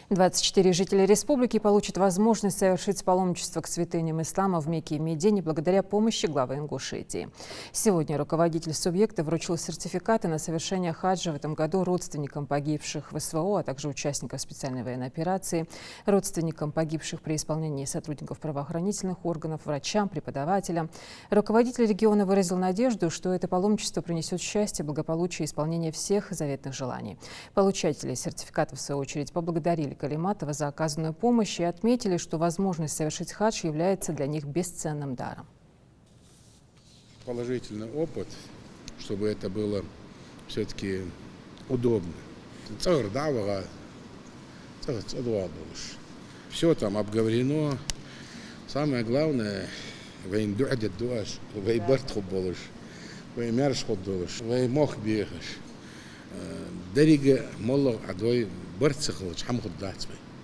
24 жителя республики получат возможность совершить паломничество к святыням ислама в Мекке и Медине благодаря помощи главы Ингушетии. Сегодня руководитель субъекта вручил сертификаты на совершение хаджа в этом году родственникам погибших в СВО, а также участников специальной военной операции, родственникам погибших при исполнении сотрудников правоохранительных органов, врачам, преподавателям. Руководитель региона выразил надежду, что это паломничество принесет счастье, благополучие и исполнение всех заветных желаний. Получатели сертификатов, в свою очередь, поблагодарили Калиматова за оказанную помощь и отметили, что возможность совершить хадж является для них бесценным даром. Положительный опыт, чтобы это было все-таки удобно. Все там обговорено. Самое главное, Дарига Моллах Адой Барцехович Хамхуддацбай.